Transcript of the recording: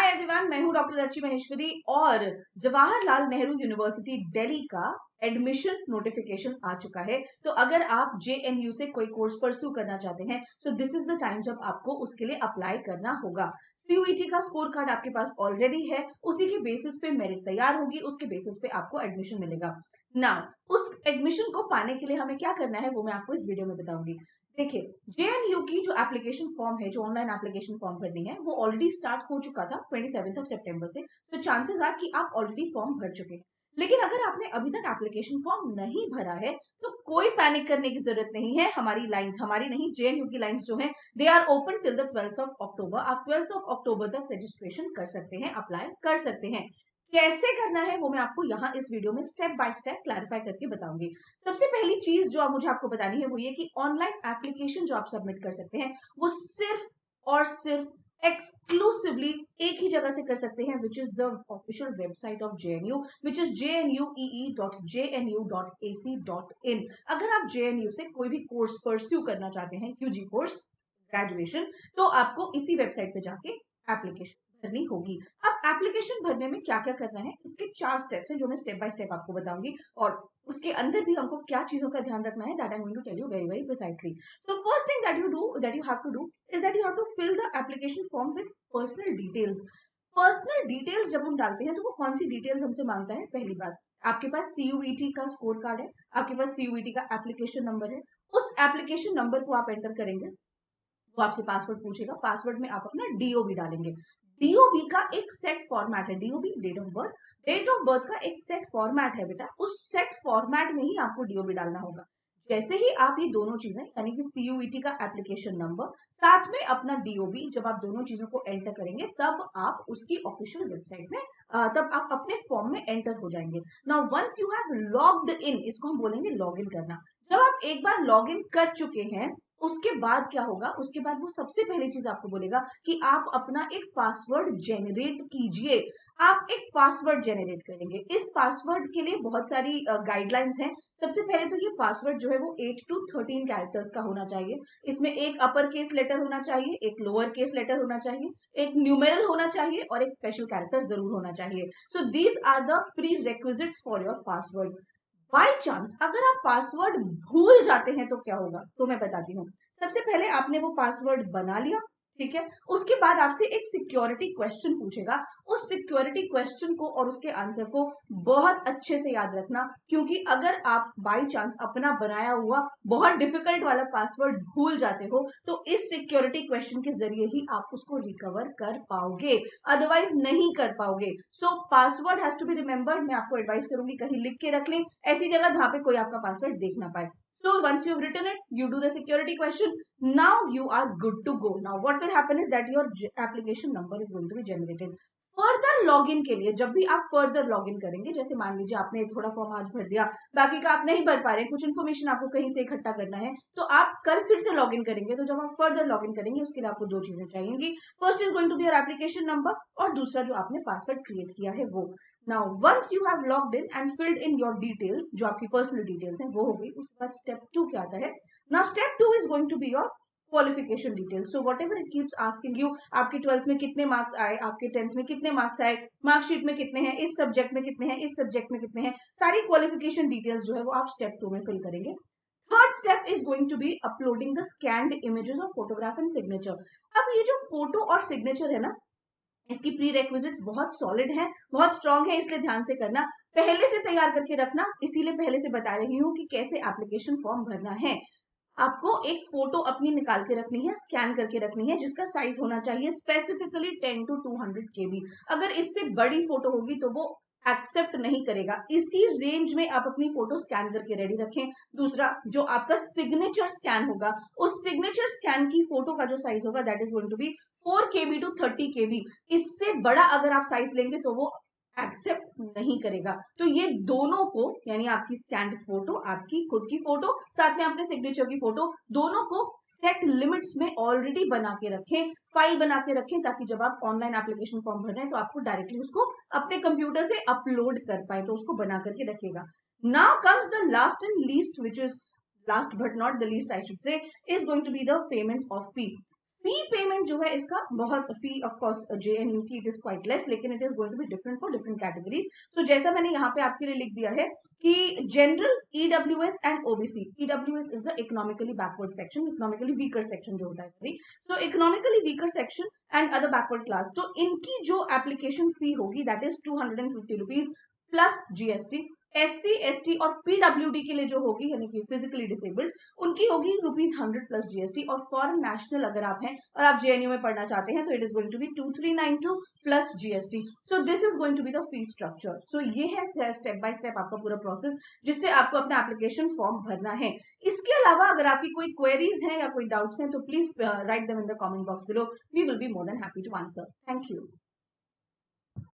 Hi everyone, मैं हूं doctor Archi Maheshwari और जवाहरलाल नेहरू यूनिवर्सिटी दिल्ली का एडमिशन नोटिफिकेशन आ चुका है। तो अगर आप जेएनयू से कोई कोर्स परस्यू करना चाहते हैं सो दिस इज द टाइम जब आपको उसके लिए अप्लाई करना होगा। सीयूईटी का स्कोर कार्ड आपके पास ऑलरेडी है, उसी के बेसिस पे मेरिट तैयार होगी, उसके बेसिस पे आपको एडमिशन मिलेगा। नाउ उस एडमिशन को पाने के लिए हमें क्या करना है वो मैं आपको इस वीडियो में बताऊंगी। देखिए, जेएनयू की जो एप्लीकेशन फॉर्म है, जो ऑनलाइन एप्लीकेशन फॉर्म भरनी है, वो ऑलरेडी स्टार्ट हो चुका था 27 सितंबर से। तो चांसेस आर कि आप ऑलरेडी फॉर्म भर चुके हैं। लेकिन अगर आपने अभी तक एप्लीकेशन फॉर्म नहीं भरा है तो कोई पैनिक करने की जरूरत नहीं है। हमारी लाइंस, हमारी नहीं, जेएनयू की लाइंस जो है they are open till the 12th October. आप 12th अक्टूबर तक रजिस्ट्रेशन कर सकते हैं, अप्लाई कर सकते हैं। कैसे करना है वो मैं आपको यहाँ इस वीडियो में स्टेप बाय स्टेप क्लैरिफाई करके बताऊंगी। सबसे पहली चीज जो मुझे आपको बतानी है वो ये कि ऑनलाइन एप्लीकेशन जो आप सबमिट कर सकते हैं वो सिर्फ और सिर्फ एक्सक्लूसिवली एक ही जगह से कर सकते हैं, which is the official website of JNU, which is jnue.jnu.ac.in। अगर आप जेएनयू से कोई भी कोर्स परस्यू करना चाहते हैं, यूजी कोर्स, ग्रेजुएशन, तो आपको इसी वेबसाइट पे जाके एप्लीकेशन भरनी होगी। अब एप्लीकेशन भरने में क्या क्या करना है, इसके 4 स्टेप्स हैं जो मैं स्टेप बाय स्टेप आपको बताऊंगी, और उसके अंदर भी हमको क्या चीजों का ध्यान रखना है, that I am going to tell you very very precisely. So first thing that you have to do is that you have to fill the application form with personal details. Personal details जब हम डालते हैं तो वो कौन सी details हमसे मांगता है? पहली बात, आपके पास सीयूईटी का स्कोर कार्ड है, आपके पास सीयूईटी का एप्लीकेशन नंबर है। उस एप्लीकेशन नंबर को आप एंटर करेंगे, वो आपसे पासवर्ड पूछेगा, पासवर्ड में आप अपना डीओबी डालेंगे। डीओबी का एक सेट फॉर्मेट है, DOB date of birth, date of birth का एक सेट फॉर्मेट है बेटा, उस सेट फॉर्मेट में ही आपको डीओबी डालना होगा। जैसे ही आप ये दोनों चीजें यानी कि सीयूईटी का एप्लीकेशन नंबर साथ में अपना डीओबी, जब आप दोनों चीजों को एंटर करेंगे तब आप उसकी ऑफिशियल वेबसाइट में तब आप अपने फॉर्म में एंटर हो जाएंगे। Now once you have logged in, इसको हम बोलेंगे लॉग इन करना। जब आप एक बार लॉग इन कर चुके हैं उसके बाद क्या होगा, उसके बाद वो सबसे पहली चीज आपको बोलेगा कि आप अपना एक पासवर्ड जेनरेट कीजिए। आप एक पासवर्ड जेनरेट करेंगे। इस पासवर्ड के लिए बहुत सारी गाइडलाइंस हैं। सबसे पहले तो ये पासवर्ड जो है वो 8 to 13 कैरेक्टर्स का होना चाहिए। इसमें एक अपर केस लेटर होना चाहिए, एक लोअर केस लेटर होना चाहिए, एक न्यूमेरल होना चाहिए और एक स्पेशल कैरेक्टर जरूर होना चाहिए। So these are the prerequisites for your password. By chance अगर आप पासवर्ड भूल जाते हैं तो क्या होगा, तो मैं बताती हूँ। सबसे पहले आपने वो पासवर्ड बना लिया, ठीक है, उसके बाद आपसे एक सिक्योरिटी क्वेश्चन पूछेगा। उस सिक्योरिटी क्वेश्चन को और उसके आंसर को बहुत अच्छे से याद रखना, क्योंकि अगर आप बाई चांस अपना बनाया हुआ बहुत डिफिकल्ट वाला पासवर्ड भूल जाते हो तो इस सिक्योरिटी क्वेश्चन के जरिए ही आप उसको रिकवर कर पाओगे, अदरवाइज नहीं कर पाओगे। So password has to be remembered. मैं आपको एडवाइस करूंगी कहीं लिख के रख लें, ऐसी जगह जहां पे कोई आपका पासवर्ड देख ना पाए। So once you have written it, you do the security question. Now you are good to go. Now what will happen is that your application number is going to be generated. Further login के लिए जब भी आप further login करेंगे, जैसे मान लीजिए आपने थोड़ा फॉर्म आज भर दिया, बाकी का आप नहीं भर पा रहे, कुछ इन्फॉर्मेशन आपको कहीं से इकट्ठा करना है, तो आप कल फिर से लॉगिन करेंगे। तो जब आप फर्दर लॉगिन करेंगे उसके लिए आपको 2 चीजें चाहिए। First is going to be your application number और दूसरा जो आपने पासवर्ड क्रिएट किया है वो। Now once you have logged in and filled in your details, जो आपकी पर्सनल डिटेल्स हैं वो हो गई, उसके बाद स्टेप 2 क्या आता है? Now step 2 is going to be your qualification details. So what ever it keeps asking you, आपके 12th में कितने मार्क्स आए, आपके 10th में कितने मार्क्स आए, मार्कशीट में कितने हैं, इस सब्जेक्ट में कितने हैं, इस सब्जेक्ट में कितने हैं, सारी क्वालिफिकेशन डिटेल्स जो है वो आप स्टेप 2 में फिल करेंगे। Third step is going to be uploading the scanned images of photograph and signature. अब ये जो फोटो और सिग्नेचर है ना, इसकी प्री रेक्विजिट्स बहुत सॉलिड है, बहुत स्ट्रॉन्ग है, इसलिए ध्यान से करना, पहले से तैयार करके रखना। इसीलिए पहले से बता रही हूँ कि कैसे एप्लीकेशन फॉर्म भरना है। आपको एक फोटो अपनी निकाल के रखनी है, स्कैन करके रखनी है, जिसका साइज होना चाहिए स्पेसिफिकली 10 to 200 KB। अगर इससे बड़ी फोटो होगी तो वो एक्सेप्ट नहीं करेगा। इसी रेंज में आप अपनी फोटो स्कैन करके रेडी रखें। दूसरा, जो आपका सिग्नेचर स्कैन होगा, उस सिग्नेचर स्कैन की फोटो का जो साइज होगा that is going to be 4 KB to 30 KB। इससे बड़ा अगर आप साइज लेंगे तो वो एक्सेप्ट नहीं करेगा। तो ये दोनों को, यानी आपकी स्कैन्ड फोटो, आपकी खुद की फोटो, साथ में आपके सिग्नेचर की फोटो, दोनों को सेट लिमिट्स में ऑलरेडी बना के रखें, फाइल बना के रखें, ताकि जब आप ऑनलाइन एप्लीकेशन फॉर्म भर रहे हैं तो आपको डायरेक्टली उसको अपने कंप्यूटर से अपलोड कर पाए, तो उसको बना करके रखिएगा। Now comes the last and least, which is last but not the least I should say, is going to be the payment of fee. Fee payment जो है इसका बहुत फी ऑफ कोर्स जेएनयू की इट इज क्वाइट लेस, लेकिन it is going to be different for different categories. So जैसा मैंने यहाँ पे आपके लिए लिख दिया है कि general, EWS and OBC. EWS is the economically backward section, economically weaker section जो होता है, sorry. So economically weaker section and other backward class, तो इनकी जो एप्लीकेशन फी होगी that is 250 rupees plus GST. SC, ST और PWD के लिए जो होगी यानी कि फिजिकली डिसेबल्ड, उनकी होगी ₹100 प्लस जीएसटी। और फॉरेन नेशनल अगर आप हैं और आप जेएनयू में पढ़ना चाहते हैं तो it is going to be 2392 plus GST. So this is going to be the fee structure. So ये है स्टेप बाय स्टेप आपका पूरा प्रोसेस जिससे आपको अपना एप्लीकेशन फॉर्म भरना है। इसके अलावा अगर आपकी कोई क्वेरीज हैं या कोई डाउट्स हैं तो please write them in the comment box below. We will be more than happy to answer. Thank you.